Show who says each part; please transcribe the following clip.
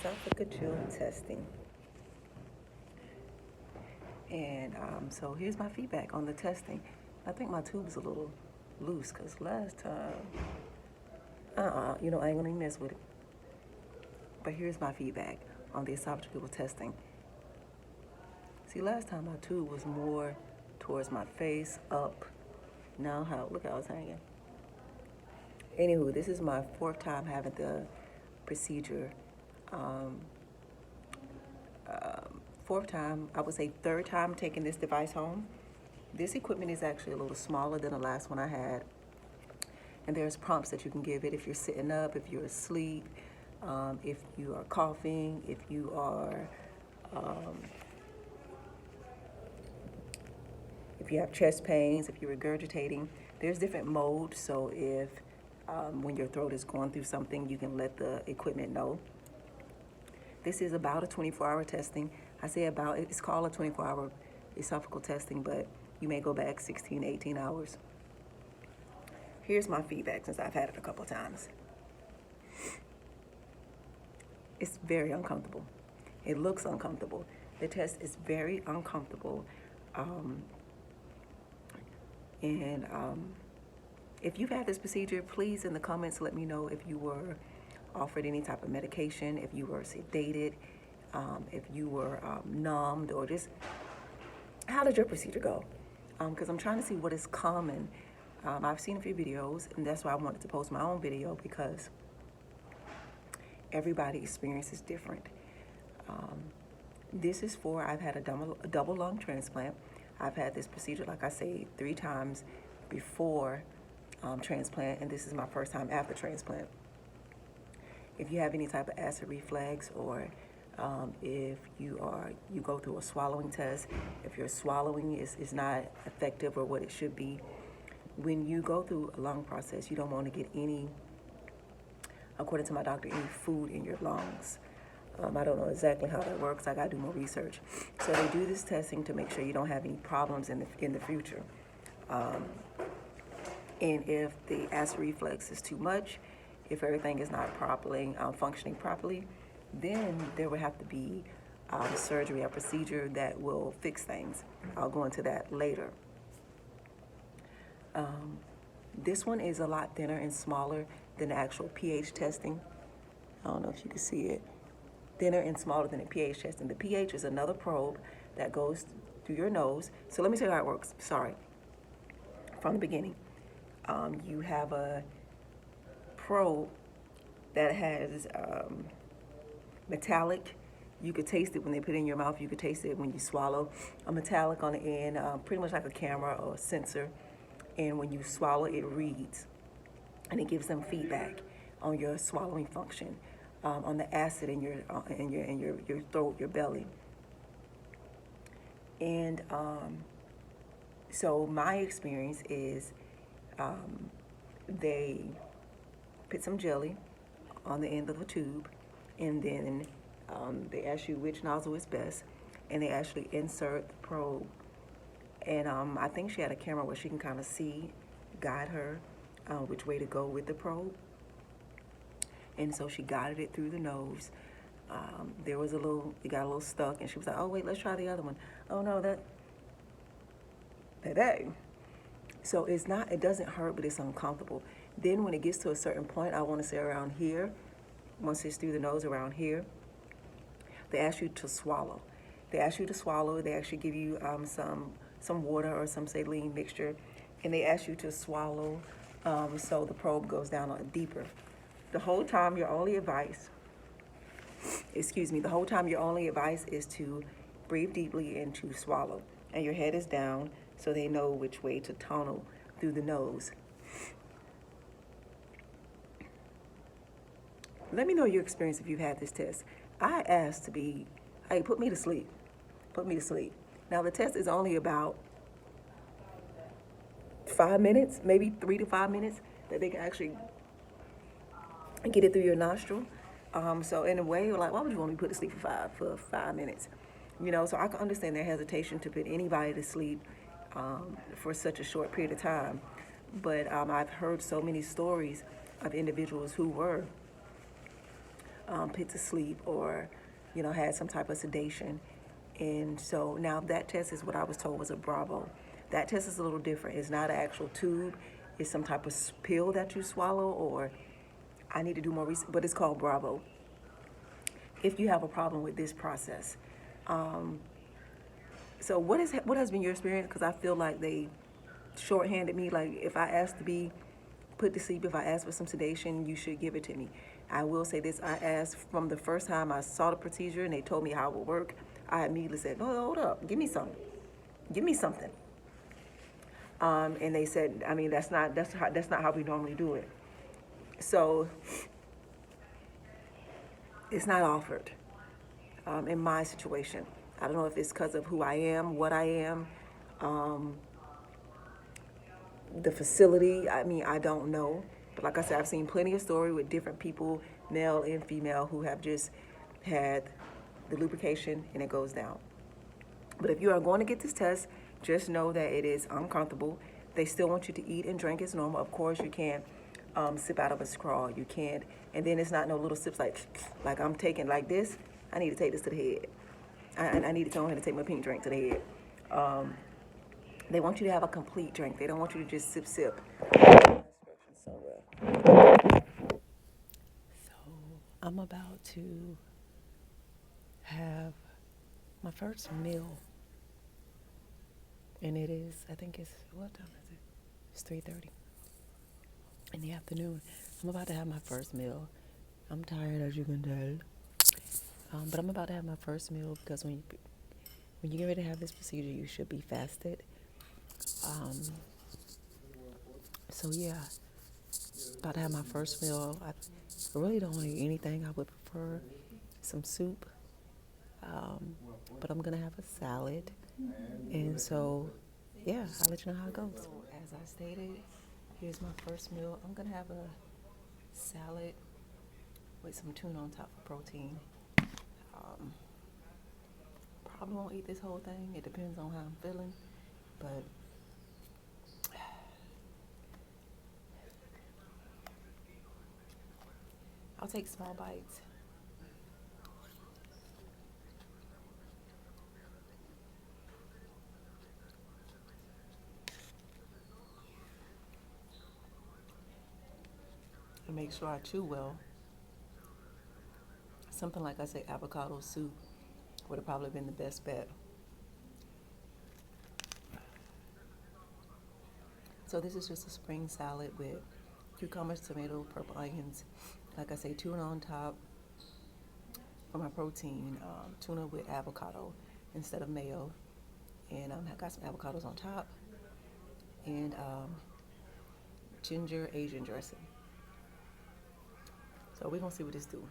Speaker 1: esophageal testing. And so here's my feedback on the testing. I think my tube's a little loose because last time, I ain't gonna even mess with it. But here's my feedback on the esophageal testing. See, last time my tube was more towards my face, up. Now look how it's hanging. Anywho, this is my fourth time having the procedure. Fourth time, I would say third time taking this device home. This equipment is actually a little smaller than the last one I had. And there's prompts that you can give it if you're sitting up, if you're asleep, if you are coughing, if you are, if you have chest pains, if you're regurgitating. There's different modes, so if when your throat is going through something, you can let the equipment know. This is about a 24-hour testing. I say about, it's called a 24-hour esophageal testing, but you may go back 16, 18 hours. Here's my feedback since I've had it a couple times. It's very uncomfortable. It looks uncomfortable. The test is very uncomfortable. If you've had this procedure, please in the comments let me know if you were offered any type of medication, if you were sedated, if you were numbed, or just how did your procedure go? Because I'm trying to see what is common. I've seen a few videos, and that's why I wanted to post my own video, because everybody's experience is different. This is for, I've had a double lung transplant. I've had this procedure, like I say, 3 times before transplant, and this is my first time after transplant. If you have any type of acid reflux, or if you go through a swallowing test, if your swallowing is not effective or what it should be, when you go through a lung process, you don't want to get any, according to my doctor, any food in your lungs. I don't know exactly how that works. I got to do more research. So they do this testing to make sure you don't have any problems in the future. And if the acid reflux is too much, if everything is not properly functioning properly, then there will have to be surgery or procedure that will fix things. I'll go into that later. This one is a lot thinner and smaller than the actual pH testing. I don't know if you can see it. Thinner and smaller than the pH testing. The pH is another probe that goes through your nose. So let me tell you how it works. Sorry. From the beginning. You have a probe that has metallic. You could taste it when they put it in your mouth. You could taste it when you swallow. A metallic on the end, pretty much like a camera or a sensor. And when you swallow, it reads. And it gives them feedback on your swallowing function, on the acid in your throat, your belly. And so my experience is they put some jelly on the end of the tube, and then they ask you which nozzle is best, and they actually insert the probe. And I think she had a camera where she can kind of guide her which way to go with the probe. And so she guided it through the nose. It got a little stuck, and she was like, oh, wait, let's try the other one. Oh, no, that. So it doesn't hurt, but it's uncomfortable. Then when it gets to a certain point, I want to say around here, once it's through the nose around here, they ask you to swallow. They actually give you some water or some saline mixture, and they ask you to swallow so the probe goes down a lot deeper. The whole time your only advice is to breathe deeply and to swallow. And your head is down so they know which way to tunnel through the nose. Let me know your experience if you've had this test. I asked to be, hey, put me to sleep. Now the test is only about 5 minutes, maybe 3 to 5 minutes, that they can actually get it through your nostril. So in a way, you're like, why would you want me to put to sleep for 5 minutes? So I can understand their hesitation to put anybody to sleep for such a short period of time. But I've heard so many stories of individuals who were put to sleep or, had some type of sedation. And so now that test is what I was told was a Bravo. That test is a little different. It's not an actual tube. It's some type of pill that you swallow, or I need to do more research, but it's called Bravo. If you have a problem with this process. So what has been your experience? Because I feel like they shorthanded me. Like if I asked to be put to sleep, if I asked for some sedation, you should give it to me. I will say this, I asked from the first time I saw the procedure and they told me how it would work, I immediately said, no, hold up, give me something. Give me something. And they said, I mean, that's not how we normally do it. So it's not offered in my situation. I don't know if it's because of who I am, what I am, the facility. I mean, I don't know. But like I said, I've seen plenty of stories with different people, male and female, who have just had the lubrication and it goes down. But if you are going to get this test, just know that it is uncomfortable. They still want you to eat and drink as normal. Of course, you can't sip out of a straw. You can't. And then it's not no little sips like I'm taking like this. I need to take this to the head. I need to go ahead and take my pink drink to the head. They want you to have a complete drink. They don't want you to just sip. So I'm about to have my first meal. And it is, I think it's, what time is it? It's 3:30 in the afternoon. I'm about to have my first meal. I'm tired, as you can tell. But I'm about to have my first meal because when you get ready to have this procedure, you should be fasted. So yeah, about to have my first meal. I really don't want to eat anything. I would prefer some soup. But I'm going to have a salad. And so, yeah, I'll let you know how it goes. So, as I stated, here's my first meal. I'm going to have a salad with some tuna on top for protein. Probably won't eat this whole thing. It depends on how I'm feeling. But I'll take small bites. And make sure I chew well. Something like I say, avocado soup would have probably been the best bet. So this is just a spring salad with cucumbers, tomato, purple onions. Like I say, tuna on top for my protein. Tuna with avocado instead of mayo. And I got some avocados on top. And ginger Asian dressing. So we're going to see what this do.